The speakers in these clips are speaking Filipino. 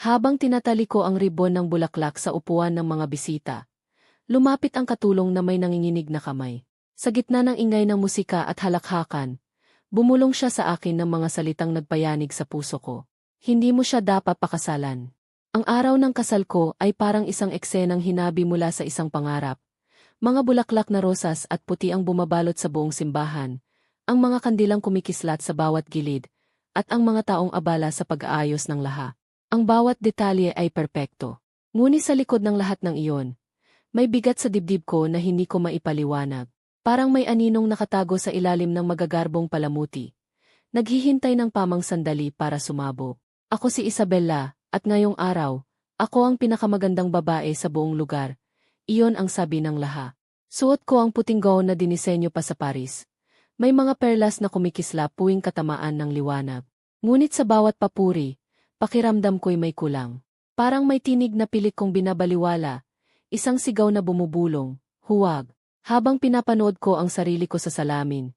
Habang tinatali ko ang ribon ng bulaklak sa upuan ng mga bisita, lumapit ang katulong na may nanginginig na kamay. Sa gitna ng ingay ng musika at halakhakan, bumulong siya sa akin ng mga salitang nagpayanig sa puso ko. Hindi mo siya dapat pakasalan. Ang araw ng kasal ko ay parang isang eksenang hinabi mula sa isang pangarap. Mga bulaklak na rosas at puti ang bumabalot sa buong simbahan, ang mga kandilang kumikislat sa bawat gilid, at ang mga taong abala sa pag-aayos ng laha. Ang bawat detalye ay perpekto. Ngunit sa likod ng lahat ng iyon, may bigat sa dibdib ko na hindi ko maipaliwanag. Parang may aninong nakatago sa ilalim ng magagarbong palamuti. Naghihintay ng pamang sandali para sumabog. Ako si Isabella, at ngayong araw, ako ang pinakamagandang babae sa buong lugar. Iyon ang sabi ng laha. Suot ko ang puting gown na dinisenyo pa sa Paris. May mga perlas na kumikislap puwing katamaan ng liwanag. Ngunit sa bawat papuri, pakiramdam ko'y may kulang. Parang may tinig na pilit kong binabaliwala. Isang sigaw na bumubulong, huwag. Habang pinapanood ko ang sarili ko sa salamin,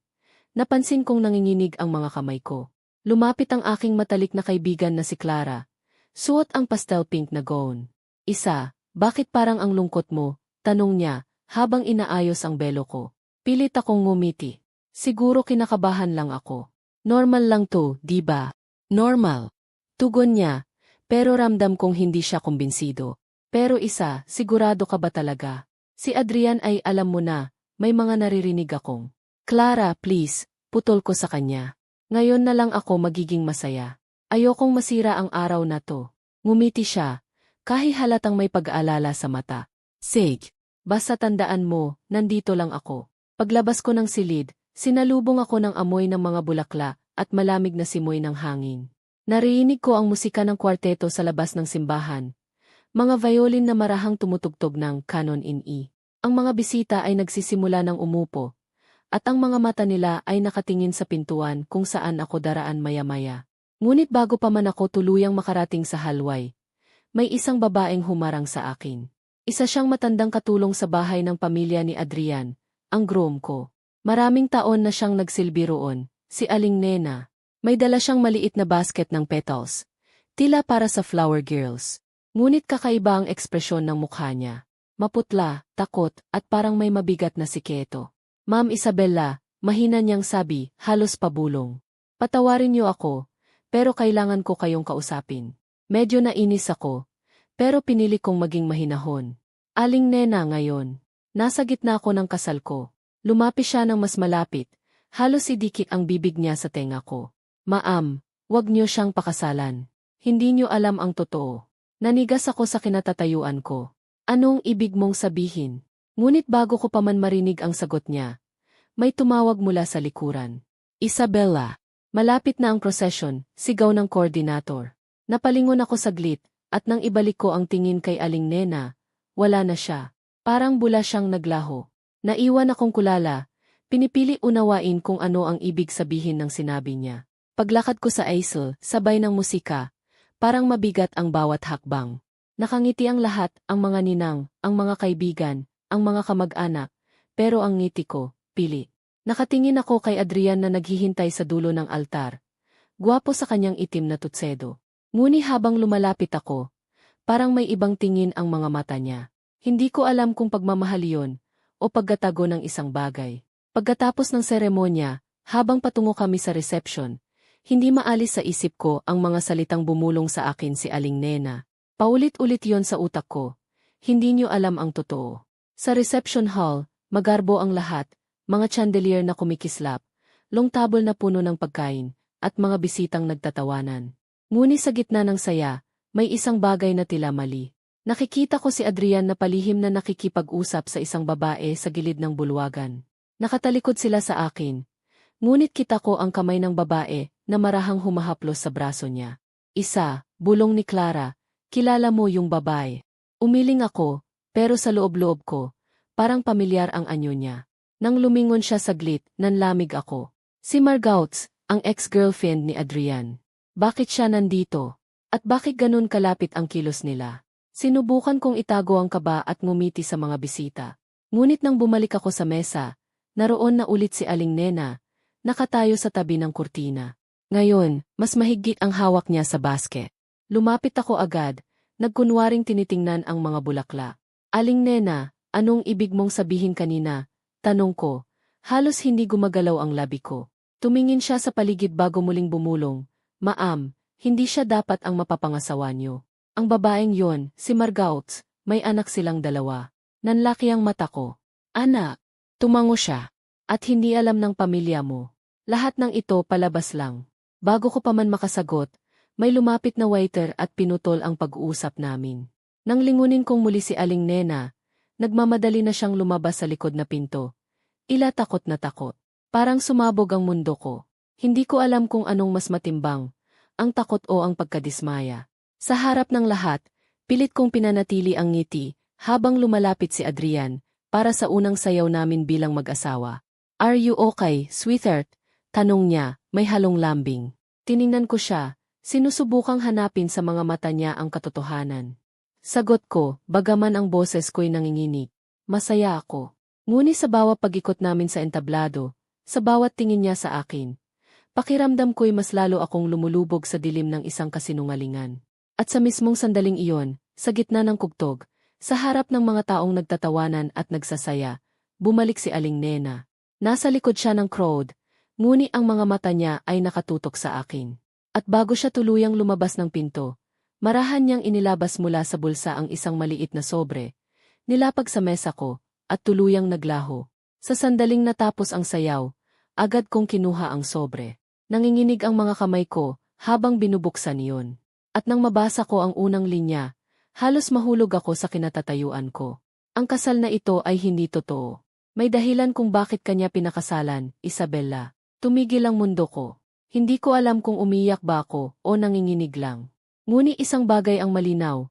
napansin kong nanginginig ang mga kamay ko. Lumapit ang aking matalik na kaibigan na si Clara. Suot ang pastel pink na gown. Isa, bakit parang ang lungkot mo? Tanong niya, habang inaayos ang belo ko. Pilit akong ngumiti. Siguro kinakabahan lang ako. Normal lang to, di ba? Normal. Tugon niya, pero ramdam kong hindi siya kumbinsido. Pero isa, sigurado ka ba talaga? Si Adrian ay alam mo na, may mga naririnig akong. Clara, please, putol ko sa kanya. Ngayon na lang ako magiging masaya. Ayokong masira ang araw na to. Ngumiti siya, kahit halatang may pag-aalala sa mata. Sage, basta tandaan mo, nandito lang ako. Paglabas ko ng silid, sinalubong ako ng amoy ng mga bulakla at malamig na simoy ng hangin. Narinig ko ang musika ng kwarteto sa labas ng simbahan. Mga violin na marahang tumutugtog ng Canon in E. Ang mga bisita ay nagsisimula ng umupo, at ang mga mata nila ay nakatingin sa pintuan kung saan ako daraan maya-maya. Ngunit bago pa man ako tuluyang makarating sa halway, may isang babaeng humarang sa akin. Isa siyang matandang katulong sa bahay ng pamilya ni Adrian, ang groom ko. Maraming taon na siyang nagsilbi roon, si Aling Nena. May dala siyang maliit na basket ng petals, tila para sa flower girls. Ngunit kakaiba ang ekspresyon ng mukha niya. Maputla, takot, at parang may mabigat na sikreto. Ma'am Isabella, mahina niyang sabi, halos pabulong. Patawarin niyo ako, pero kailangan ko kayong kausapin. Medyo nainis ako, pero pinili kong maging mahinahon. Aling Nena ngayon. Nasa gitna ako ng kasal ko. Lumapit siya ng mas malapit, halos idikit ang bibig niya sa tenga ko. Ma'am, wag niyo siyang pakasalan. Hindi niyo alam ang totoo. Nanigas ako sa kinatatayuan ko. Anong ibig mong sabihin? Ngunit bago ko pa man marinig ang sagot niya, may tumawag mula sa likuran. Isabella. Malapit na ang prosesyon, sigaw ng koordinator. Napalingon ako saglit, at nang ibalik ko ang tingin kay Aling Nena, wala na siya. Parang bula siyang naglaho. Naiwan akong kulala, pinipili unawain kung ano ang ibig sabihin ng sinabi niya. Paglakad ko sa aisle, sabay ng musika, parang mabigat ang bawat hakbang. Nakangiti ang lahat, ang mga ninang, ang mga kaibigan, ang mga kamag-anak, pero ang ngiti ko, pili. Nakatingin ako kay Adrian na naghihintay sa dulo ng altar. Gwapo sa kanyang itim na tutsedo. Ngunit habang lumalapit ako, parang may ibang tingin ang mga mata niya. Hindi ko alam kung pagmamahal yon o pagkatago ng isang bagay. Pagkatapos ng seremonya, habang patungo kami sa reception, hindi maalis sa isip ko ang mga salitang bumulong sa akin si Aling Nena. Paulit-ulit yon sa utak ko. Hindi niyo alam ang totoo. Sa reception hall, magarbo ang lahat, mga chandelier na kumikislap, long table na puno ng pagkain, at mga bisitang nagtatawanan. Ngunit sa gitna ng saya, may isang bagay na tila mali. Nakikita ko si Adrian na palihim na nakikipag-usap sa isang babae sa gilid ng bulwagan. Nakatalikod sila sa akin. Ngunit kita ko ang kamay ng babae na marahang humahaplos sa braso niya. Isa, bulong ni Clara. Kilala mo yung babae. Umiling ako, pero sa loob-loob ko, parang pamilyar ang anyo niya. Nang lumingon siya saglit, nanlamig ako. Si Margaux, ang ex-girlfriend ni Adrian. Bakit siya nandito? At bakit ganun kalapit ang kilos nila? Sinubukan kong itago ang kaba at ngumiti sa mga bisita. Ngunit nang bumalik ako sa mesa, naroon na ulit si Aling Nena, nakatayo sa tabi ng kurtina. Ngayon, mas mahigit ang hawak niya sa basket. Lumapit ako agad, nagkunwaring tinitingnan ang mga bulaklak. Aling Nena, anong ibig mong sabihin kanina? Tanong ko. Halos hindi gumagalaw ang labi ko. Tumingin siya sa paligid bago muling bumulong. Ma'am, hindi siya dapat ang mapapangasawa niyo. Ang babaeng yon, si Margaux, may anak silang dalawa. Nanlaki ang mata ko. Anak, tumango siya. At hindi alam ng pamilya mo. Lahat ng ito palabas lang. Bago ko pa man makasagot, may lumapit na waiter at pinutol ang pag-uusap namin. Nang lingunin kong muli si Aling Nena, nagmamadali na siyang lumabas sa likod na pinto. Takot na takot. Parang sumabog ang mundo ko. Hindi ko alam kung anong mas matimbang, ang takot o ang pagkadismaya. Sa harap ng lahat, pilit kong pinanatili ang ngiti, habang lumalapit si Adrian, para sa unang sayaw namin bilang mag-asawa. Are you okay, sweetheart? Tanong niya, may halong lambing. Tiningnan ko siya, sinusubukang hanapin sa mga mata niya ang katotohanan. Sagot ko, bagaman ang boses ko'y nanginginig. Masaya ako. Ngunit sa bawat pag-ikot namin sa entablado, sa bawat tingin niya sa akin, pakiramdam ko'y mas lalo akong lumulubog sa dilim ng isang kasinungalingan. At sa mismong sandaling iyon, sa gitna ng kugtog, sa harap ng mga taong nagtatawanan at nagsasaya, bumalik si Aling Nena. Nasa likod siya ng crowd, ngunit ang mga mata niya ay nakatutok sa akin. At bago siya tuluyang lumabas ng pinto, marahan niyang inilabas mula sa bulsa ang isang maliit na sobre, nilapag sa mesa ko, at tuluyang naglaho. Sa sandaling natapos ang sayaw, agad kong kinuha ang sobre. Nanginginig ang mga kamay ko, habang binubuksan iyon. At nang mabasa ko ang unang linya, halos mahulog ako sa kinatatayuan ko. Ang kasal na ito ay hindi totoo. May dahilan kung bakit kanya pinakasalan, Isabella. Tumigil ang mundo ko. Hindi ko alam kung umiyak ba ako o nanginginig lang. Ngunit isang bagay ang malinaw.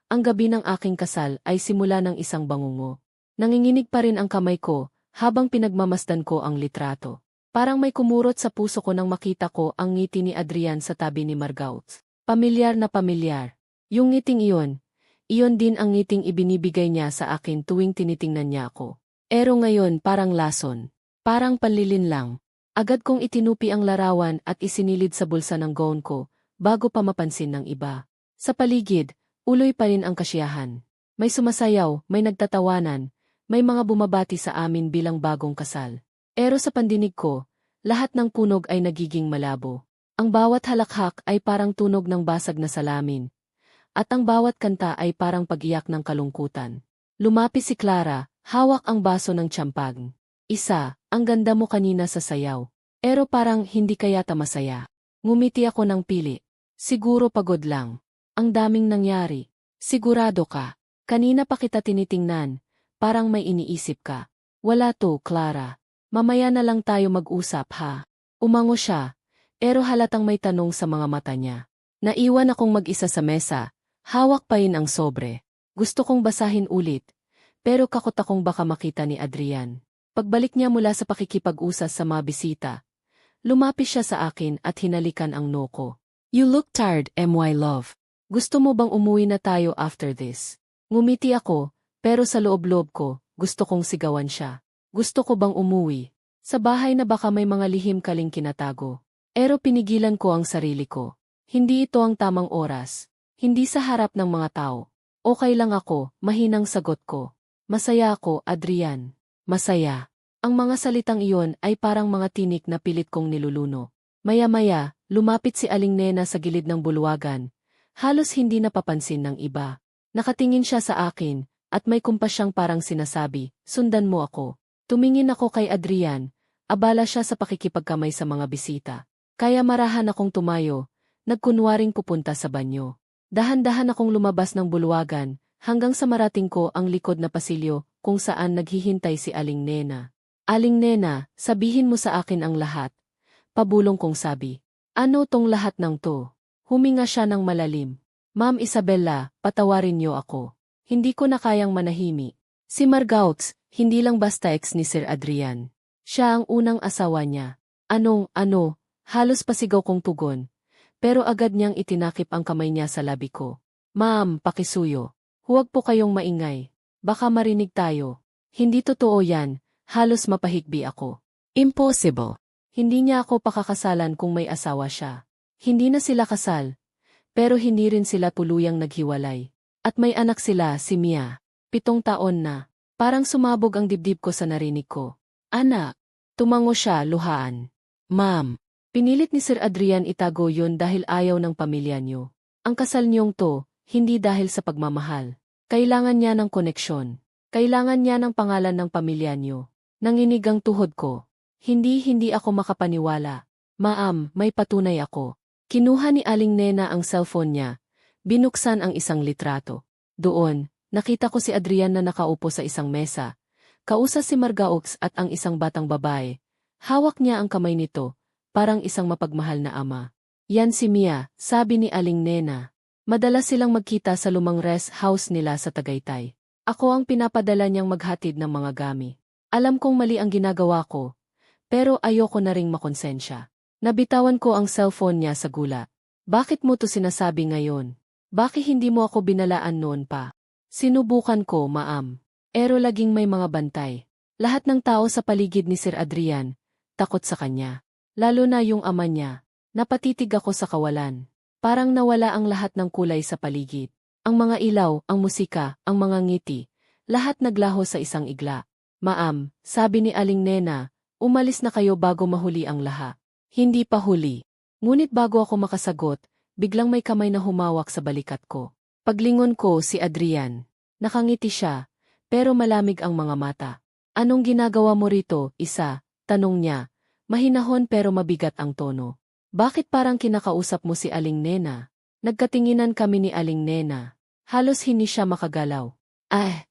Ang gabi ng aking kasal ay simula ng isang bangungo. Nanginginig pa rin ang kamay ko habang pinagmamasdan ko ang litrato. Parang may kumurot sa puso ko nang makita ko ang ngiti ni Adrian sa tabi ni Margaux. Pamilyar na pamilyar. Yung ngiting iyon din ang ngiting ibinibigay niya sa akin tuwing tinitingnan niya ako. Pero ngayon parang lason. Parang panlilin lang. Agad kong itinupi ang larawan at isinilid sa bulsa ng gown ko, bago pa mapansin ng iba. Sa paligid, uloy pa rin ang kasiyahan. May sumasayaw, may nagtatawanan, may mga bumabati sa amin bilang bagong kasal. Pero sa pandinig ko, lahat ng punog ay nagiging malabo. Ang bawat halakhak ay parang tunog ng basag na salamin. At ang bawat kanta ay parang pag-iyak ng kalungkutan. Lumapit si Clara, hawak ang baso ng tsampag. Isa, ang ganda mo kanina sa sayaw. Pero parang hindi ka yata masaya. Ngumiti ako ng pili. Siguro pagod lang. Ang daming nangyari. Sigurado ka. Kanina pa kita tinitingnan. Parang may iniisip ka. Wala to, Clara. Mamaya na lang tayo mag-usap ha. Umango siya. Pero halatang may tanong sa mga mata niya. Naiwan akong mag-isa sa mesa. Hawak pa rin ang sobre. Gusto kong basahin ulit. Pero takot akong baka makita ni Adrian. Pagbalik niya mula sa pakikipag-usas sa mga bisita, lumapit siya sa akin at hinalikan ang noo ko. You look tired, my love. Gusto mo bang umuwi na tayo after this? Ngumiti ako, pero sa loob-loob ko, gusto kong sigawan siya. Gusto ko bang umuwi? Sa bahay na baka may mga lihim kaling kinatago. Pero pinigilan ko ang sarili ko. Hindi ito ang tamang oras. Hindi sa harap ng mga tao. Okay lang ako, mahinang sagot ko. Masaya ako, Adrian. Masaya. Ang mga salitang iyon ay parang mga tinik na pilit kong niluluno. Maya-maya, lumapit si Aling Nena sa gilid ng bulwagan. Halos hindi napapansin ng iba. Nakatingin siya sa akin, at may kumpasyang parang sinasabi, sundan mo ako. Tumingin ako kay Adrian, abala siya sa pakikipagkamay sa mga bisita. Kaya marahan akong tumayo, nagkunwaring pupunta sa banyo. Dahan-dahan akong lumabas ng bulwagan, hanggang sa marating ko ang likod na pasilyo kung saan naghihintay si Aling Nena. Aling Nena, sabihin mo sa akin ang lahat. Pabulong kong sabi. Ano tong lahat ng to? Huminga siya ng malalim. Ma'am Isabella, patawarin niyo ako. Hindi ko na kayang manahimik. Si Margaux, hindi lang basta ex ni Sir Adrian. Siya ang unang asawa niya. Halos pasigaw kong tugon. Pero agad niyang itinakip ang kamay niya sa labi ko. Ma'am, pakisuyo. Huwag po kayong maingay. Baka marinig tayo. Hindi totoo yan, halos mapahigbi ako. Impossible. Hindi niya ako pakakasalan kung may asawa siya. Hindi na sila kasal. Pero hindi rin sila tuluyang naghiwalay. At may anak sila, si Mia. 7 taon na. Parang sumabog ang dibdib ko sa narinig ko. Anak. Tumango siya, luhaan. Ma'am. Pinilit ni Sir Adrian itago yun dahil ayaw ng pamilya niyo. Ang kasal niyong to, hindi dahil sa pagmamahal. Kailangan niya ng koneksyon. Kailangan niya ng pangalan ng pamilya niyo. Nanginig ang tuhod ko. Hindi ako makapaniwala. Ma'am, may patunay ako. Kinuha ni Aling Nena ang cellphone niya. Binuksan ang isang litrato. Doon, nakita ko si Adrian na nakaupo sa isang mesa. Kausap si Margaox at ang isang batang babae. Hawak niya ang kamay nito, parang isang mapagmahal na ama. Yan si Mia, sabi ni Aling Nena. Madalas silang magkita sa lumang rest house nila sa Tagaytay. Ako ang pinapadala niyang maghatid ng mga gamit. Alam kong mali ang ginagawa ko, pero ayoko na ring makonsensya. Nabitawan ko ang cellphone niya sa gula. Bakit mo to sinasabi ngayon? Bakit hindi mo ako binalaan noon pa? Sinubukan ko, ma'am. Pero laging may mga bantay. Lahat ng tao sa paligid ni Sir Adrian, takot sa kanya. Lalo na yung ama niya. Napatitig ako sa kawalan. Parang nawala ang lahat ng kulay sa paligid. Ang mga ilaw, ang musika, ang mga ngiti, lahat naglaho sa isang igla. Ma'am, sabi ni Aling Nena, umalis na kayo bago mahuli ang lahat. Hindi pa huli. Ngunit bago ako makasagot, biglang may kamay na humawak sa balikat ko. Paglingon ko si Adrian. Nakangiti siya, pero malamig ang mga mata. Anong ginagawa mo rito, isa? Tanong niya. Mahinahon pero mabigat ang tono. Bakit parang kinakausap mo si Aling Nena? Nagkatinginan kami ni Aling Nena. Halos hindi siya makagalaw.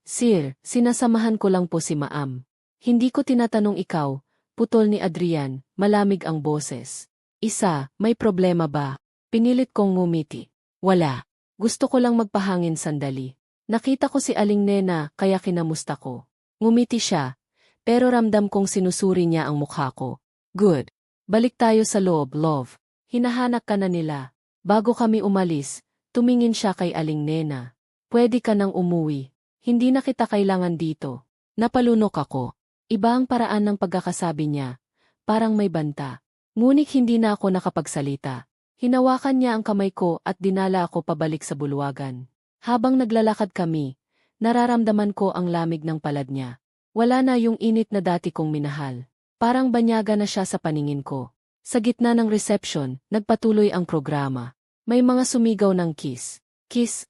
Sir, sinasamahan ko lang po si Ma'am. Hindi ko tinatanong ikaw, putol ni Adrian, malamig ang boses. Isa, may problema ba? Pinilit kong ngumiti. Wala. Gusto ko lang magpahangin sandali. Nakita ko si Aling Nena kaya kinamusta ko. Ngumiti siya, pero ramdam kong sinusuri niya ang mukha ko. Good. Balik tayo sa loob, love. Hinahanap ka na nila. Bago kami umalis, tumingin siya kay Aling Nena. Pwede ka nang umuwi. Hindi na kita kailangan dito. Napalunok ako. Iba ang paraan ng pagkakasabi niya. Parang may banta. Ngunit hindi na ako nakapagsalita. Hinawakan niya ang kamay ko at dinala ako pabalik sa bulwagan. Habang naglalakad kami, nararamdaman ko ang lamig ng palad niya. Wala na yung init na dati kong minahal. Parang banyaga na siya sa paningin ko. Sa gitna ng reception, nagpatuloy ang programa. May mga sumigaw ng kiss,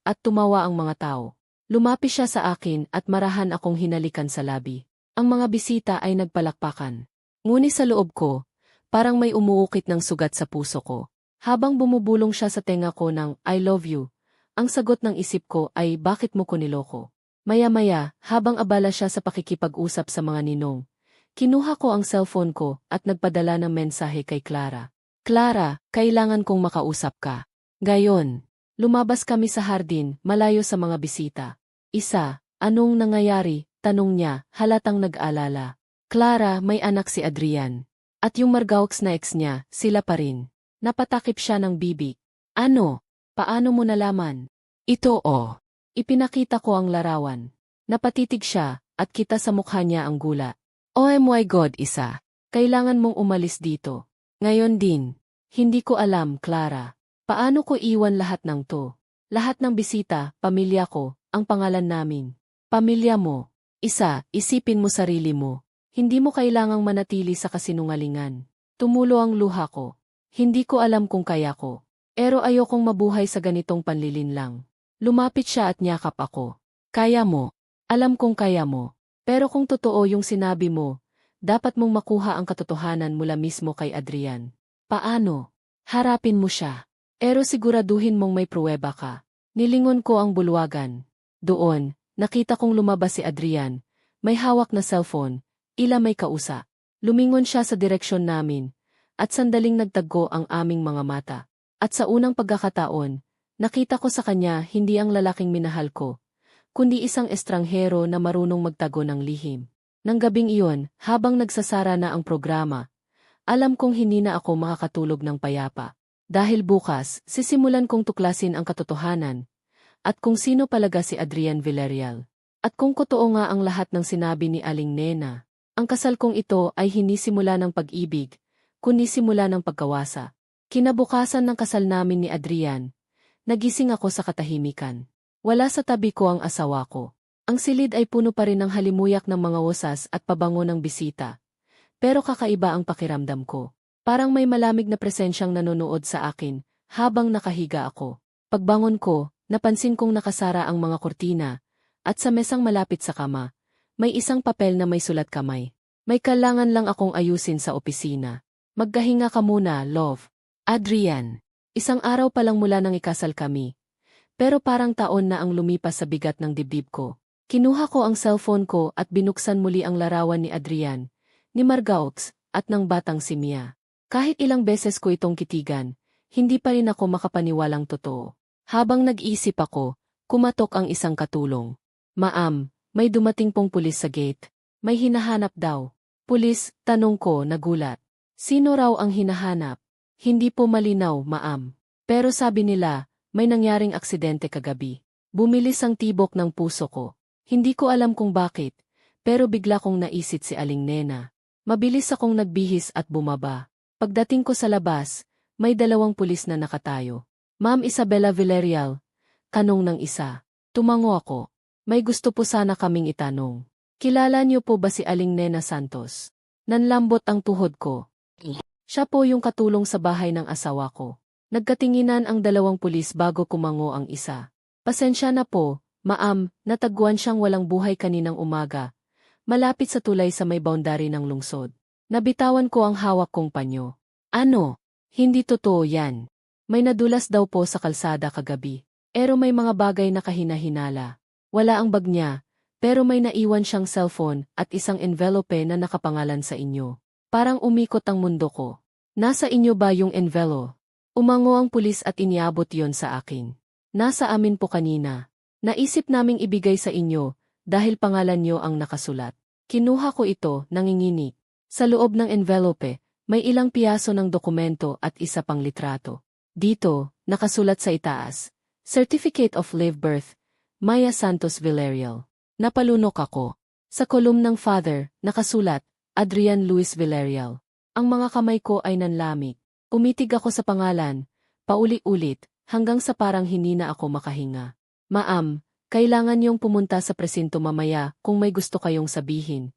at tumawa ang mga tao. Lumapis siya sa akin at marahan akong hinalikan sa labi. Ang mga bisita ay nagpalakpakan. Ngunit sa loob ko, parang may umuukit ng sugat sa puso ko. Habang bumubulong siya sa tenga ko ng I love you, ang sagot ng isip ko ay bakit mo ko niloko? Maya-maya, habang abala siya sa pakikipag-usap sa mga ninong, kinuha ko ang cellphone ko at nagpadala ng mensahe kay Clara. Clara, kailangan kong makausap ka. Gayon, lumabas kami sa hardin, malayo sa mga bisita. Isa, anong nangyayari? Tanong niya, halatang nag-alala. Clara, may anak si Adrian. At yung Margaox na ex niya, sila pa rin. Napatakip siya ng bibig. Ano? Paano mo nalaman? Ito oh. Ipinakita ko ang larawan. Napatitig siya, at kita sa mukha niya ang gula. Oh my God, isa. Kailangan mong umalis dito. Ngayon din. Hindi ko alam, Clara. Paano ko iwan lahat ng to? Lahat ng bisita, pamilya ko, ang pangalan namin. Pamilya mo. Isa, isipin mo sarili mo. Hindi mo kailangang manatili sa kasinungalingan. Tumulo ang luha ko. Hindi ko alam kung kaya ko. Pero ayokong mabuhay sa ganitong panlilinlang. Lumapit siya at niyakap ako. Kaya mo. Alam kong kaya mo. Pero kung totoo yung sinabi mo, dapat mong makuha ang katotohanan mula mismo kay Adrian. Paano? Harapin mo siya. Pero siguraduhin mong may pruweba ka. Nilingon ko ang bulwagan. Doon, nakita kong lumabas si Adrian. May hawak na cellphone, ila may kausa. Lumingon siya sa direksyon namin, at sandaling nagtaggo ang aming mga mata. At sa unang pagkakataon, nakita ko sa kanya hindi ang lalaking minahal ko, kundi isang estranghero na marunong magtago ng lihim. Nang gabing iyon, habang nagsasara na ang programa, alam kong hindi na ako makakatulog ng payapa. Dahil bukas, sisimulan kong tuklasin ang katotohanan, at kung sino palaga si Adrian Villarreal. At kung totoo nga ang lahat ng sinabi ni Aling Nena, ang kasal kong ito ay hindi simula ng pag-ibig, kundi simula ng pagkawasa. Kinabukasan ng kasal namin ni Adrian, nagising ako sa katahimikan. Wala sa tabi ko ang asawa ko. Ang silid ay puno pa rin ng halimuyak ng mga wosas at pabango ng bisita. Pero kakaiba ang pakiramdam ko. Parang may malamig na presensyang nanonood sa akin habang nakahiga ako. Pagbangon ko, napansin kong nakasara ang mga kurtina at sa mesang malapit sa kama, may isang papel na may sulat kamay. May kailangan lang akong ayusin sa opisina. Magkahinga ka muna, love. Adrian. Isang araw pa lang mula nang ikasal kami. Pero parang taon na ang lumipas sa bigat ng dibdib ko. Kinuha ko ang cellphone ko at binuksan muli ang larawan ni Adrian, ni Margaux, at ng batang si Mia. Kahit ilang beses ko itong kitigan, hindi pa rin ako makapaniwalang totoo. Habang nag-iisip ako, kumatok ang isang katulong. Ma'am, may dumating pong pulis sa gate. May hinahanap daw. Pulis, tanong ko, nagulat. Sino raw ang hinahanap? Hindi po malinaw, ma'am. Pero sabi nila, may nangyaring aksidente kagabi. Bumilis ang tibok ng puso ko. Hindi ko alam kung bakit, pero bigla kong naisit si Aling Nena. Mabilis akong nagbihis at bumaba. Pagdating ko sa labas, may 2 pulis na nakatayo. Ma'am Isabella Villarreal, tanong ng isa. Tumango ako. May gusto po sana kaming itanong. Kilala niyo po ba si Aling Nena Santos? Nanlambot ang tuhod ko. Siya po yung katulong sa bahay ng asawa ko. Nagkatinginan ang 2 pulis bago kumango ang isa. Pasensya na po, ma'am, natagpuan siyang walang buhay kaninang umaga. Malapit sa tulay sa may boundary ng lungsod. Nabitawan ko ang hawak kong panyo. Ano? Hindi totoo yan. May nadulas daw po sa kalsada kagabi. Pero may mga bagay na kahina-hinala. Wala ang bag niya, pero may naiwan siyang cellphone at isang envelope na nakapangalan sa inyo. Parang umikot ang mundo ko. Nasa inyo ba yung envelope? Umango ang pulis at iniabot yon sa akin. Nasa amin po kanina. Naisip naming ibigay sa inyo dahil pangalan niyo ang nakasulat. Kinuha ko ito, nanginginig. Sa loob ng envelope, may ilang piyaso ng dokumento at isa pang litrato. Dito, nakasulat sa itaas, Certificate of Live Birth, Maya Santos Villarreal. Napalunok ako. Sa kolumn ng father, nakasulat, Adrian Luis Villarreal. Ang mga kamay ko ay nanlamig. Umitig ako sa pangalan, pauli-ulit, hanggang sa parang hindi na ako makahinga. Ma'am, kailangan niyong pumunta sa presinto mamaya kung may gusto kayong sabihin.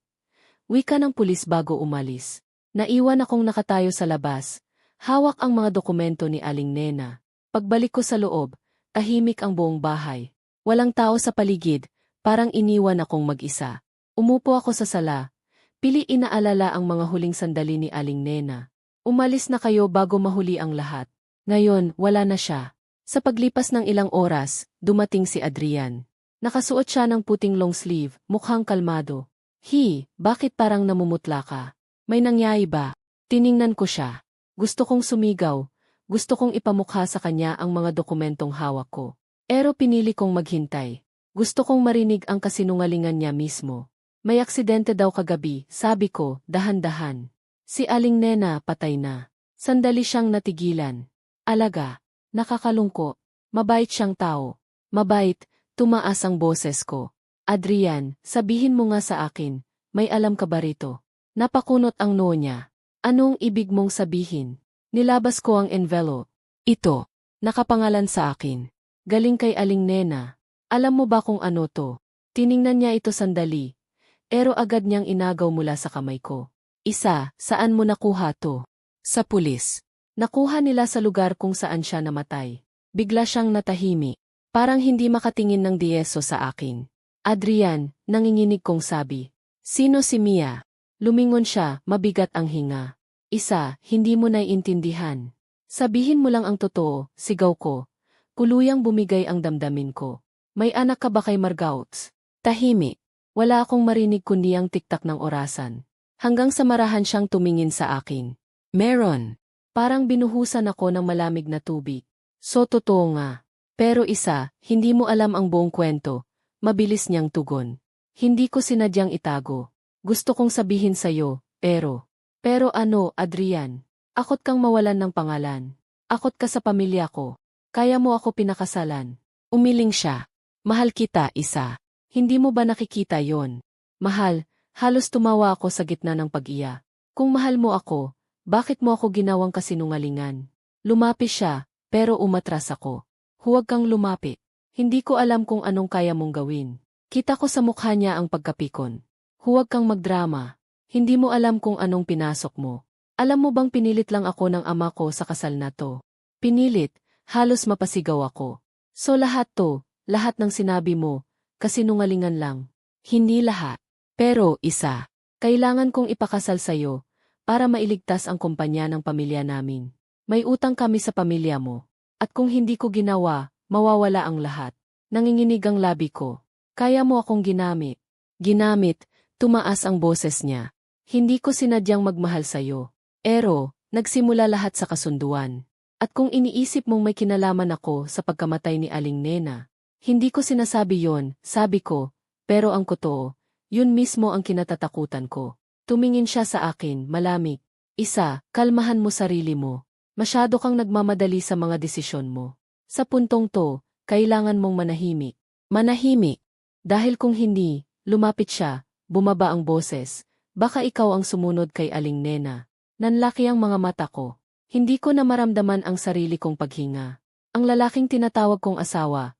Wika ng pulis bago umalis. Naiwan akong nakatayo sa labas. Hawak ang mga dokumento ni Aling Nena. Pagbalik ko sa loob, tahimik ang buong bahay. Walang tao sa paligid, parang iniwan akong mag-isa. Umupo ako sa sala. Pili inaalala ang mga huling sandali ni Aling Nena. Umalis na kayo bago mahuli ang lahat. Ngayon, wala na siya. Sa paglipas ng ilang oras, dumating si Adrian. Nakasuot siya ng puting long sleeve, mukhang kalmado. Bakit parang namumutla ka? May nangyari ba? Tiningnan ko siya. Gusto kong sumigaw. Gusto kong ipamukha sa kanya ang mga dokumentong hawak ko. Pero pinili kong maghintay. Gusto kong marinig ang kasinungalingan niya mismo. May aksidente daw kagabi, sabi ko, dahan-dahan. Si Aling Nena patay na. Sandali siyang natigilan. Alaga, nakakalungko. Mabait siyang tao. Mabait, tumaas ang boses ko. Adrian, sabihin mo nga sa akin, may alam ka ba rito? Napakunot ang noo niya. Anong ibig mong sabihin? Nilabas ko ang envelope. Ito, nakapangalan sa akin. Galing kay Aling Nena. Alam mo ba kung ano to? Tiningnan niya ito sandali. Pero agad niyang inagaw mula sa kamay ko. Isa, saan mo nakuha to? Sa pulis. Nakuha nila sa lugar kung saan siya namatay. Bigla siyang natahimik. Parang hindi makatingin ng dieso sa akin. Adrian, nanginginig kong sabi. Sino si Mia? Lumingon siya, mabigat ang hinga. Isa, hindi mo naiintindihan. Sabihin mo lang ang totoo, sigaw ko. Kuluyang bumigay ang damdamin ko. May anak ka ba kay Margaux? Tahimik. Wala akong marinig kundi ang tiktak ng orasan. Hanggang sa marahan siyang tumingin sa akin. Meron. Parang binuhusan ako ng malamig na tubig. So totoo nga. Pero isa, hindi mo alam ang buong kwento. Mabilis niyang tugon. Hindi ko sinadyang itago. Gusto kong sabihin sa'yo, pero... Pero ano, Adrian? Akot kang mawalan ng pangalan. Akot ka sa pamilya ko. Kaya mo ako pinakasalan. Umiling siya. Mahal kita, isa. Hindi mo ba nakikita yon? Mahal, halos tumawa ako sa gitna ng pag-iya. Kung mahal mo ako, bakit mo ako ginawang kasinungalingan? Lumapis siya, pero umatras ako. Huwag kang lumapit. Hindi ko alam kung anong kaya mong gawin. Kita ko sa mukha niya ang pagkapikon. Huwag kang magdrama. Hindi mo alam kung anong pinasok mo. Alam mo bang pinilit lang ako ng ama ko sa kasal na to? Pinilit, halos mapasigaw ako. So lahat ng sinabi mo, kasinungalingan lang. Hindi lahat. Pero isa, kailangan kong ipakasal sa'yo para mailigtas ang kumpanya ng pamilya namin. May utang kami sa pamilya mo. At kung hindi ko ginawa, mawawala ang lahat. Nanginginig ang labi ko. Kaya mo akong ginamit. Ginamit, tumaas ang boses niya. Hindi ko sinadyang magmahal sa'yo. Pero, nagsimula lahat sa kasunduan. At kung iniisip mong may kinalaman ako sa pagkamatay ni Aling Nena, hindi ko sinasabi yon, sabi ko, pero ang totoo, yun mismo ang kinatatakutan ko. Tumingin siya sa akin, malamig. Isa, kalmahan mo sarili mo. Masyado kang nagmamadali sa mga desisyon mo. Sa puntong to, kailangan mong manahimik. Manahimik. Dahil kung hindi, lumapit siya, bumaba ang boses. Baka ikaw ang sumunod kay Aling Nena. Nanlaki ang mga mata ko. Hindi ko na maramdaman ang sarili kong paghinga. Ang lalaking tinatawag kong asawa,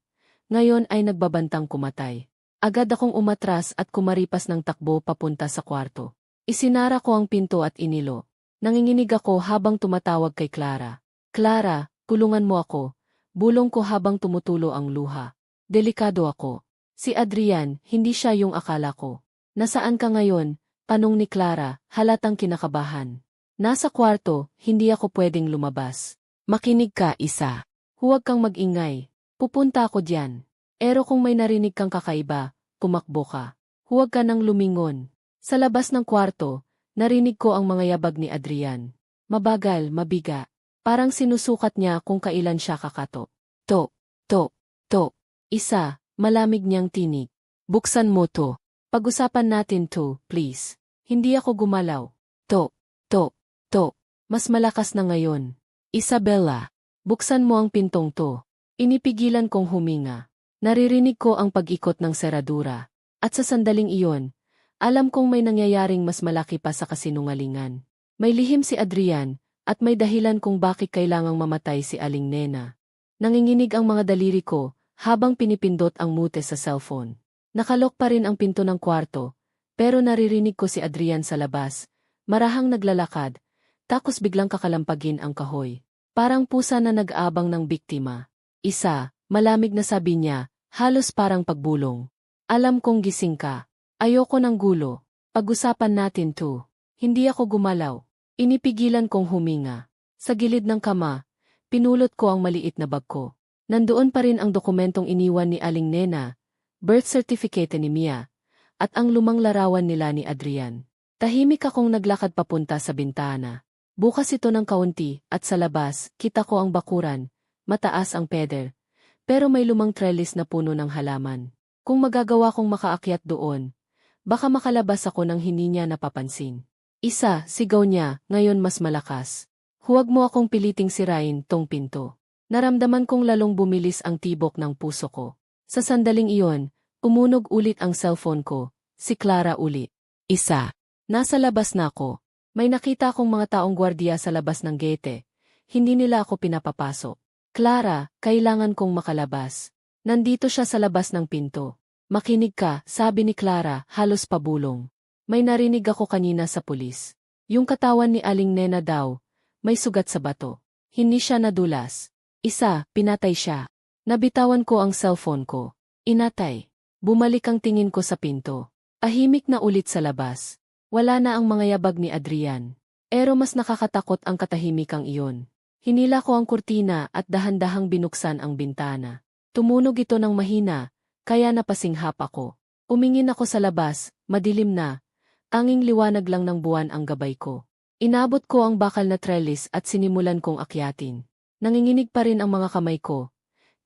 ngayon ay nagbabantang kumatay. Agad akong umatras at kumaripas ng takbo papunta sa kwarto. Isinara ko ang pinto at inilo. Nanginginig ako habang tumatawag kay Clara. Clara, kulungan mo ako. Bulong ko habang tumutulo ang luha. Delikado ako. Si Adrian, hindi siya yung akala ko. Nasaan ka ngayon? Tanong ni Clara, halatang kinakabahan. Nasa kwarto, hindi ako pwedeng lumabas. Makinig ka, isa. Huwag kang mag-ingay. Pupunta ako diyan. Pero kung may narinig kang kakaiba, pumakbo ka. Huwag ka nang lumingon. Sa labas ng kwarto, narinig ko ang mga yabag ni Adrian. Mabagal, mabiga. Parang sinusukat niya kung kailan siya kakato. To, to, to. Isa, malamig niyang tinig. Buksan mo to. Pag-usapan natin to, please. Hindi ako gumalaw. To, to, to. Mas malakas na ngayon. Isabella, buksan mo ang pintong to. Inipigilan kong huminga. Naririnig ko ang pag-ikot ng seradura. At sa sandaling iyon, alam kong may nangyayaring mas malaki pa sa kasinungalingan. May lihim si Adrian, at may dahilan kung bakit kailangang mamatay si Aling Nena. Nanginginig ang mga daliri ko, habang pinipindot ang mute sa cellphone. Nakalok pa rin ang pinto ng kwarto, pero naririnig ko si Adrian sa labas, marahang naglalakad, tapos biglang kakalampagin ang kahoy. Parang pusa na nag-aabang ng biktima. Isa, malamig na sabi niya, halos parang pagbulong. Alam kong gising ka. Ayoko ng gulo. Pag-usapan natin to. Hindi ako gumalaw. Inipigilan kong huminga. Sa gilid ng kama, pinulot ko ang maliit na bag ko. Nandoon pa rin ang dokumentong iniwan ni Aling Nena, birth certificate ni Mia, at ang lumang larawan nila ni Adrian. Tahimik akong naglakad papunta sa bintana. Bukas ito ng kaunti, at sa labas, kita ko ang bakuran, mataas ang peder, pero may lumang trellis na puno ng halaman. Kung magagawa kong makaakyat doon, baka makalabas ako nang hindi niya napapansin. Isa, sigaw niya, ngayon mas malakas. Huwag mo akong piliting sirain tong pinto. Naramdaman kong lalong bumilis ang tibok ng puso ko. Sa sandaling iyon, umunog ulit ang cellphone ko. Si Clara ulit. Isa. Nasa labas na ako. May nakita akong mga taong gwardiya sa labas ng gate. Hindi nila ako pinapapasok. Clara, kailangan kong makalabas. Nandito siya sa labas ng pinto. Makinig ka, sabi ni Clara, halos pabulong. May narinig ako kanina sa pulis. Yung katawan ni Aling Nena daw, may sugat sa bato. Hindi siya nadulas. Isa, pinatay siya. Nabitawan ko ang cellphone ko. Inatay. Bumalik ang tingin ko sa pinto. Ahimik na ulit sa labas. Wala na ang mga yabag ni Adrian. Pero mas nakakatakot ang katahimikang iyon. Hinila ko ang kurtina at dahan-dahang binuksan ang bintana. Tumunog ito ng mahina, kaya napasinghap ako. Umingin ako sa labas, madilim na. Tanging liwanag lang ng buwan ang gabay ko. Inabot ko ang bakal na trellis at sinimulan kong akyatin. Nanginginig pa rin ang mga kamay ko.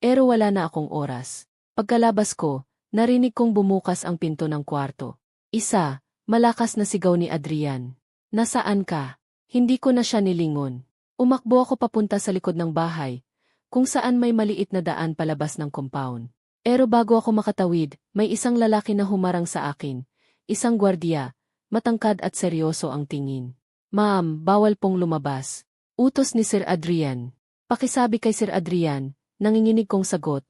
Pero wala na akong oras. Pagkalabas ko, narinig kong bumukas ang pinto ng kwarto. Isa, malakas na sigaw ni Adrian. Nasaan ka? Hindi ko na siya nilingon. Umakbo ako papunta sa likod ng bahay, kung saan may maliit na daan palabas ng compound. Pero bago ako makatawid, may isang lalaki na humarang sa akin. Isang gwardiya, matangkad at seryoso ang tingin. Ma'am, bawal pong lumabas. Utos ni Sir Adrian. Pakisabi kay Sir Adrian, nanginginig kong sagot,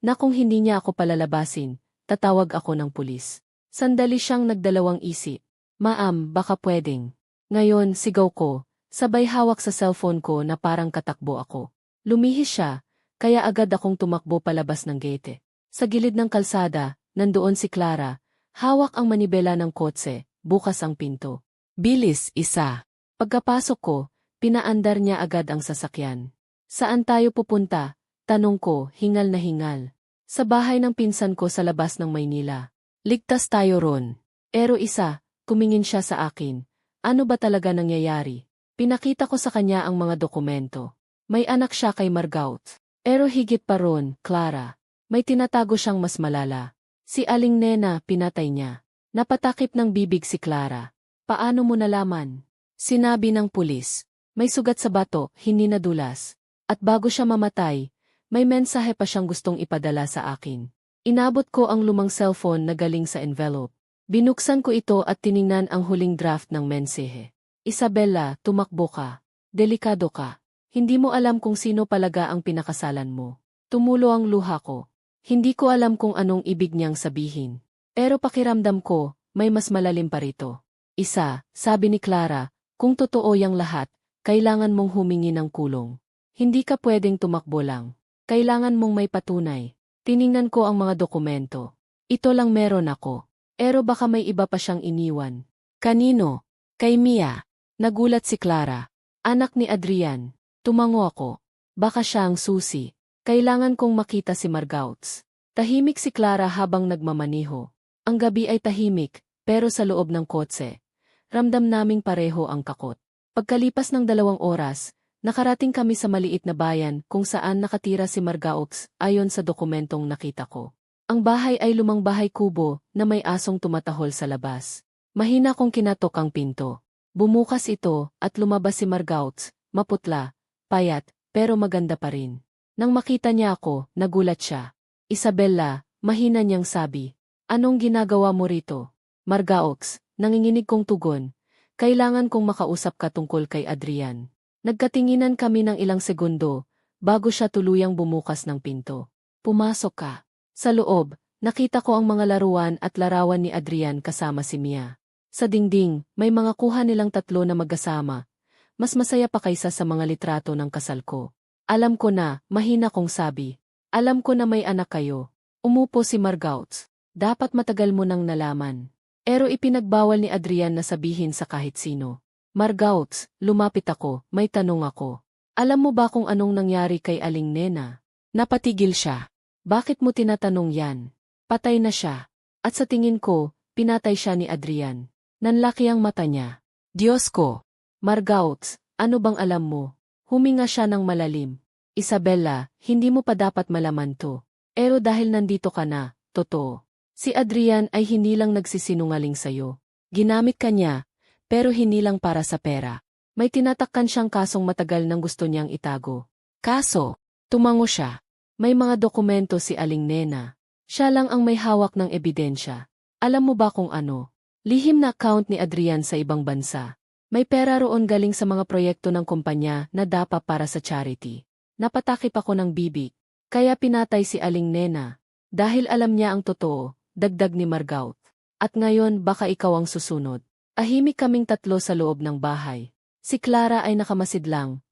na kung hindi niya ako palalabasin, tatawag ako ng pulis. Sandali siyang nagdalawang isip. Ma'am, baka pwedeng. Ngayon, sigaw ko, sabay hawak sa cellphone ko na parang katakbo ako. Lumihis siya, kaya agad akong tumakbo palabas ng gate. Sa gilid ng kalsada, nandoon si Clara, hawak ang manibela ng kotse, bukas ang pinto. Bilis, isa. Pagkapasok ko, pinaandar niya agad ang sasakyan. Saan tayo pupunta? Tanong ko, hingal na hingal. Sa bahay ng pinsan ko sa labas ng Maynila. Ligtas tayo ron. Pero isa, kumingin siya sa akin. Ano ba talaga nangyayari? Pinakita ko sa kanya ang mga dokumento. May anak siya kay Margaut. Pero higit pa ron, Clara. May tinatago siyang mas malala. Si Aling Nena, pinatay niya. Napatakip ng bibig si Clara. Paano mo nalaman? Sinabi ng pulis. May sugat sa bato, hindi nadulas. At bago siya mamatay, may mensahe pa siyang gustong ipadala sa akin. Inabot ko ang lumang cellphone na galing sa envelope. Binuksan ko ito at tiningnan ang huling draft ng mensahe. Isabella, tumakbo ka. Delikado ka. Hindi mo alam kung sino palaga ang pinakasalan mo. Tumulo ang luha ko. Hindi ko alam kung anong ibig niyang sabihin. Pero pakiramdam ko, may mas malalim pa rito. Isa, sabi ni Clara, kung totoo yang lahat, kailangan mong humingi ng kulong. Hindi ka pwedeng tumakbo lang. Kailangan mong may patunay. Tiningnan ko ang mga dokumento. Ito lang meron ako. Pero baka may iba pa siyang iniwan. Kanino? Kay Mia. Nagulat si Clara. Anak ni Adrian. Tumango ako. Baka siya ang susi. Kailangan kong makita si Margauts. Tahimik si Clara habang nagmamaniho. Ang gabi ay tahimik, pero sa loob ng kotse, ramdam naming pareho ang kakot. Pagkalipas ng 2 oras, nakarating kami sa maliit na bayan kung saan nakatira si Margaux ayon sa dokumentong nakita ko. Ang bahay ay lumang bahay kubo na may asong tumatahol sa labas. Mahina kong kinatok ang pinto. Bumukas ito at lumabas si Margaux, maputla, payat, pero maganda pa rin. Nang makita niya ako, nagulat siya. Isabella, mahina niyang sabi. Anong ginagawa mo rito? Margaux, nanginginig kong tugon. Kailangan kong makausap ka tungkol kay Adrian. Nagkatinginan kami ng ilang segundo, bago siya tuluyang bumukas ng pinto. Pumasok ka. Sa loob, nakita ko ang mga laruan at larawan ni Adrian kasama si Mia. Sa dingding, may mga kuha nilang 3 na magkasama. Mas masaya pa kaysa sa mga litrato ng kasal ko. Alam ko na, mahina kong sabi. Alam ko na may anak kayo. Umupo si Margaux. Dapat matagal mo nang nalaman. Pero ipinagbawal ni Adrian na sabihin sa kahit sino. Margaux, lumapit ako, may tanong ako. Alam mo ba kung anong nangyari kay Aling Nena? Napatigil siya. Bakit mo tinatanong yan? Patay na siya. At sa tingin ko, pinatay siya ni Adrian. Nanlaki ang mata niya. Diyos ko! Margaux, ano bang alam mo? Huminga siya ng malalim. Isabella, hindi mo pa dapat malaman to. Pero dahil nandito ka na, totoo. Si Adrian ay hindi lang nagsisinungaling sa'yo. Ginamit ka niya, pero hindi lang para sa pera. May tinatakpan siyang kasong matagal nang gusto niyang itago. Kaso, tumango siya. May mga dokumento si Aling Nena. Siya lang ang may hawak ng ebidensya. Alam mo ba kung ano? Lihim na account ni Adrian sa ibang bansa. May pera roon galing sa mga proyekto ng kumpanya na dapa para sa charity. Napatakip ako ng bibig. Kaya pinatay si Aling Nena. Dahil alam niya ang totoo, dagdag ni Margaut. At ngayon baka ikaw ang susunod. Ahimik kaming 3 sa loob ng bahay. Si Clara ay nakamasid lang.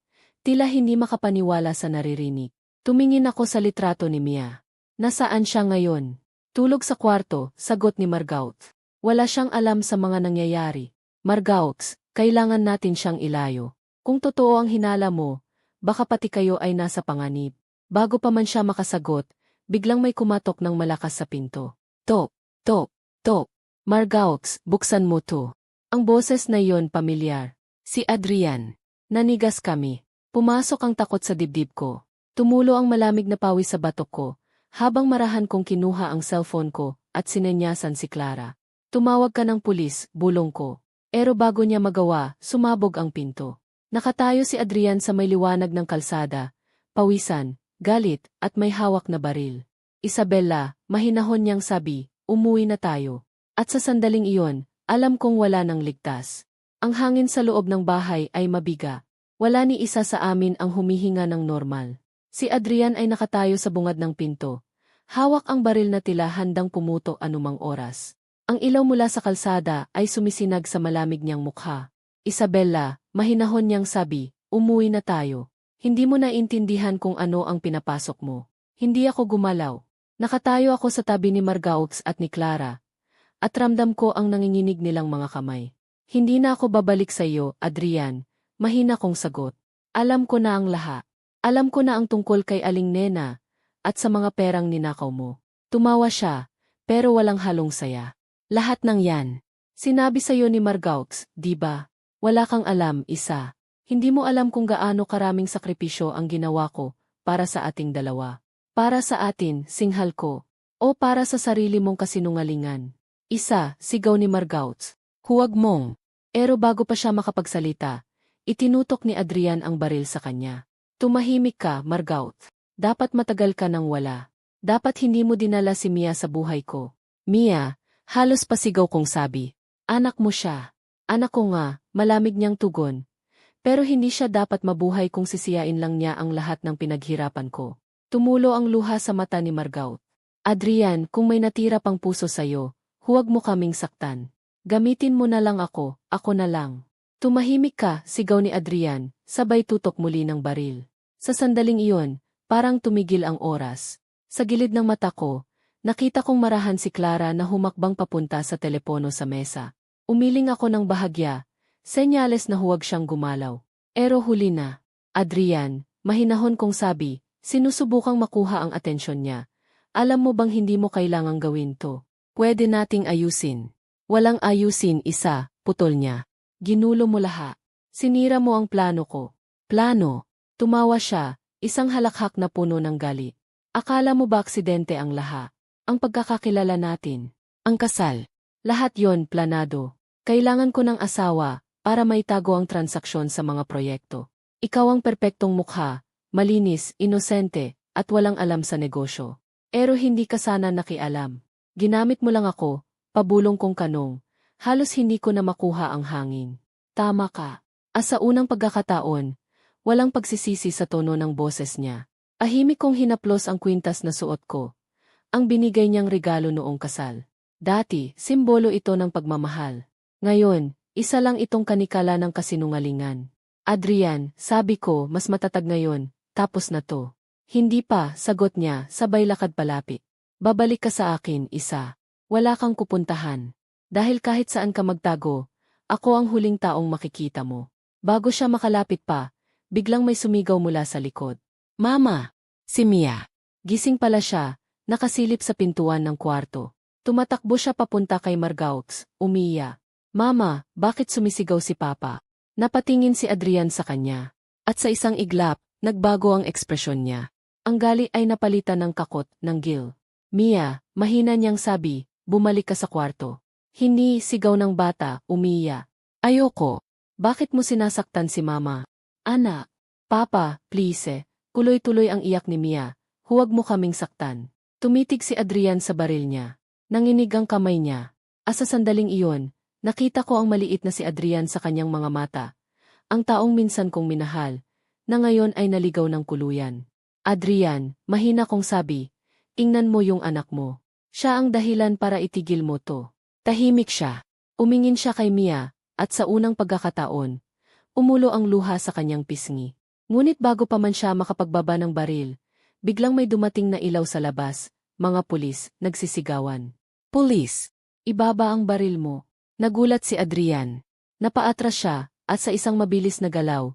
Tila hindi makapaniwala sa naririnig. Tumingin ako sa litrato ni Mia. Nasaan siya ngayon? Tulog sa kwarto, sagot ni Margaut. Wala siyang alam sa mga nangyayari. Margaux, kailangan natin siyang ilayo. Kung totoo ang hinala mo, baka pati kayo ay nasa panganib. Bago pa man siya makasagot, biglang may kumatok ng malakas sa pinto. Tok, tok, tok. Margaux, buksan mo to. Ang boses na iyon pamilyar. Si Adrian. Nanigas kami. Pumasok ang takot sa dibdib ko. Tumulo ang malamig na pawis sa batok ko, habang marahan kong kinuha ang cellphone ko at sinenyasan si Clara. Tumawag ka ng pulis, bulong ko. Pero bago niya magawa, sumabog ang pinto. Nakatayo si Adrian sa may liwanag ng kalsada, pawisan, galit, at may hawak na baril. Isabella, mahinahon niyang sabi, umuwi na tayo. At sa sandaling iyon, alam kong wala nang ligtas. Ang hangin sa loob ng bahay ay mabiga. Wala ni isa sa amin ang humihinga ng normal. Si Adrian ay nakatayo sa bungad ng pinto. Hawak ang baril na tila handang pumutok anumang oras. Ang ilaw mula sa kalsada ay sumisinag sa malamig niyang mukha. Isabella, mahinahon niyang sabi, umuwi na tayo. Hindi mo naintindihan kung ano ang pinapasok mo. Hindi ako gumalaw. Nakatayo ako sa tabi ni Margaux at ni Clara. At ramdam ko ang nanginginig nilang mga kamay. Hindi na ako babalik sa iyo, Adrian. Mahina kong sagot. Alam ko na ang lahat. Alam ko na ang tungkol kay Aling Nena at sa mga perang ninakaw mo. Tumawa siya, pero walang halong saya. Lahat ng yan. Sinabi sa iyo ni Margaux, di ba? Wala kang alam, isa. Hindi mo alam kung gaano karaming sakripisyo ang ginawa ko para sa ating dalawa. Para sa atin, singhal ko. O para sa sarili mong kasinungalingan. Isa, sigaw ni Margaux. Huwag mong. Pero bago pa siya makapagsalita, itinutok ni Adrian ang baril sa kanya. Tumahimik ka, Margaux. Dapat matagal ka nang wala. Dapat hindi mo dinala si Mia sa buhay ko. Mia, halos pasigaw kong sabi. Anak mo siya. Anak ko nga, malamig niyang tugon. Pero hindi siya dapat mabuhay kung sisiyain lang niya ang lahat ng pinaghirapan ko. Tumulo ang luha sa mata ni Margaux. Adrian, kung may natira pang puso sa'yo, huwag mo kaming saktan. Gamitin mo na lang ako na lang. Tumahimik ka, sigaw ni Adrian, sabay tutok muli ng baril. Sa sandaling iyon, parang tumigil ang oras. Sa gilid ng mata ko, nakita kong marahan si Clara na humakbang papunta sa telepono sa mesa. Umiling ako ng bahagya, senyales na huwag siyang gumalaw. Pero huli na. Adrian, mahinahon kong sabi, sinusubukang makuha ang atensyon niya. Alam mo bang hindi mo kailangang gawin to? Pwede nating ayusin. Walang ayusin, isa, putol niya. Ginulo mo lahat. Sinira mo ang plano ko. Plano? Tumawa siya, isang halakhak na puno ng galit. Akala mo ba aksidente ang lahat? Ang pagkakakilala natin. Ang kasal. Lahat yon planado. Kailangan ko ng asawa para maitago ang transaksyon sa mga proyekto. Ikaw ang perpektong mukha, malinis, inosente, at walang alam sa negosyo. Pero hindi ka sana nakialam. Ginamit mo lang ako, pabulong kong kanong. Halos hindi ko na makuha ang hangin. Tama ka. Sa unang pagkakataon, walang pagsisisi sa tono ng boses niya. Ahimik kong hinaplos ang kwintas na suot ko. Ang binigay niyang regalo noong kasal. Dati, simbolo ito ng pagmamahal. Ngayon, isa lang itong kanikala ng kasinungalingan. Adrian, sabi ko, mas matatag ngayon, tapos na to. Hindi pa, sagot niya, sabay lakad palapit. Babalik ka sa akin, isa. Wala kang kupuntahan. Dahil kahit saan ka magtago, ako ang huling taong makikita mo. Bago siya makalapit pa, biglang may sumigaw mula sa likod. Mama! Si Mia. Gising pala siya, nakasilip sa pintuan ng kwarto. Tumatakbo siya papunta kay Margaux, umiya. Mama, bakit sumisigaw si Papa? Napatingin si Adrian sa kanya. At sa isang iglap, nagbago ang ekspresyon niya. Ang gali ay napalitan ng kakot, ng gil. Mia, mahina niyang sabi, bumalik ka sa kwarto. Hindi, sigaw ng bata, umiya. Ayoko. Bakit mo sinasaktan si Mama? Anak. Papa, please. Tuloy-tuloy ang iyak ni Mia. Huwag mo kaming saktan. Tumitig si Adrian sa baril niya. Nanginig ang kamay niya. Sa sandaling iyon, nakita ko ang maliit na si Adrian sa kanyang mga mata. Ang taong minsan kong minahal, na ngayon ay naligaw ng kuluyan. Adrian, mahina kong sabi, ingnan mo yung anak mo. Siya ang dahilan para itigil mo to. Tahimik siya. Umingin siya kay Mia, at sa unang pagkakataon, umulo ang luha sa kanyang pisngi. Ngunit bago pa man siya makapagbaba ng baril, biglang may dumating na ilaw sa labas, mga pulis, nagsisigawan. Pulis! Ibaba ang baril mo. Nagulat si Adrian. Napaatras siya, at sa isang mabilis na galaw,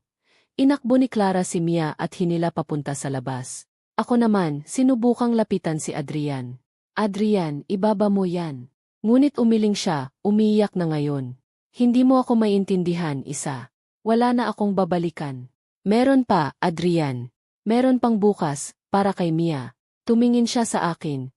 inakbo ni Clara si Mia at hinila papunta sa labas. Ako naman, sinubukang lapitan si Adrian. Adrian, ibaba mo yan. Ngunit umiling siya, umiiyak na ngayon. Hindi mo ako maintindihan, isa. Wala na akong babalikan. Meron pa, Adrian. Meron pang bukas, para kay Mia. Tumingin siya sa akin.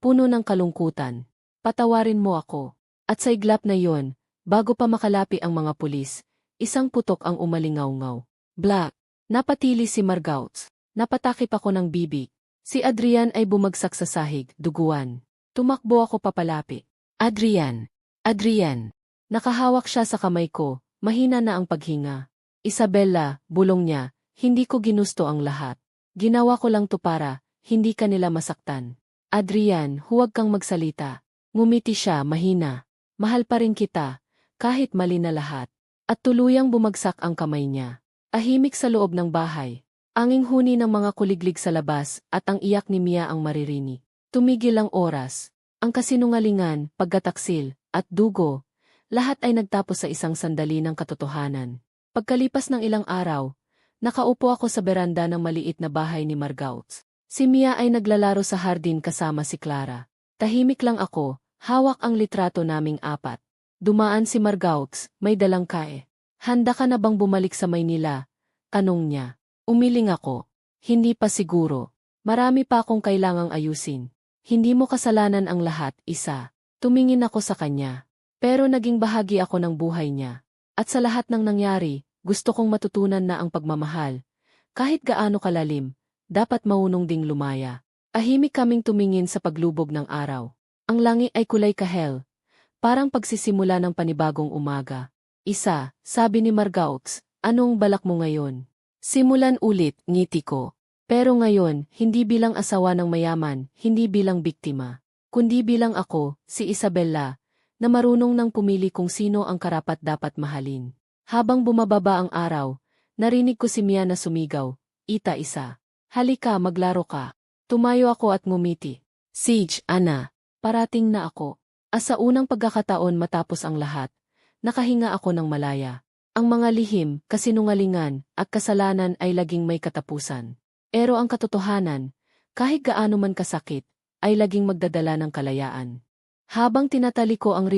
Puno ng kalungkutan. Patawarin mo ako. At sa iglap na yon, bago pa makalapi ang mga pulis, isang putok ang umalingaw-ngaw. Black. Napatili si Margaux. Napatakip ako ng bibig. Si Adrian ay bumagsak sa sahig, duguan. Tumakbo ako papalapit. Adrian. Adrian. Nakahawak siya sa kamay ko, mahina na ang paghinga. Isabella, bulong niya, hindi ko ginusto ang lahat. Ginawa ko lang to para, hindi ka nila masaktan. Adrian, huwag kang magsalita. Ngumiti siya, mahina. Mahal pa rin kita, kahit mali na lahat. At tuluyang bumagsak ang kamay niya. Tahimik sa loob ng bahay. Anging huni ng mga kuliglig sa labas at ang iyak ni Mia ang maririnig. Tumigil ang oras. Ang kasinungalingan, pagkataksil, at dugo, lahat ay nagtapos sa isang sandali ng katotohanan. Pagkalipas ng ilang araw, nakaupo ako sa beranda ng maliit na bahay ni Margaux. Si Mia ay naglalaro sa hardin kasama si Clara. Tahimik lang ako, hawak ang litrato naming apat. Dumaan si Margaux, may dalang kae. Handa ka na bang bumalik sa Maynila? Tanong niya. Umiling ako. Hindi pa siguro. Marami pa akong kailangang ayusin. Hindi mo kasalanan ang lahat, isa. Tumingin ako sa kanya. Pero naging bahagi ako ng buhay niya. At sa lahat ng nangyari, gusto kong matutunan na ang pagmamahal. Kahit gaano kalalim, dapat maunong ding lumaya. Ahimik kaming tumingin sa paglubog ng araw. Ang langit ay kulay kahel. Parang pagsisimula ng panibagong umaga. Isa, sabi ni Margaux, anong balak mo ngayon? Simulan ulit, ngiti ko. Pero ngayon, hindi bilang asawa ng mayaman, hindi bilang biktima. Kundi bilang ako, si Isabella, na marunong nang pumili kung sino ang karapat-dapat mahalin. Habang bumababa ang araw, narinig ko si Mia na sumigaw, Ita isa. Halika, maglaro ka. Tumayo ako at ngumiti. Sage, Ana, parating na ako. Sa unang pagkakataon matapos ang lahat, nakahinga ako ng malaya. Ang mga lihim, kasinungalingan, at kasalanan ay laging may katapusan. Pero ang katotohanan, kahit gaano man kasakit, ay laging magdadala ng kalayaan. Habang tinatali ko ang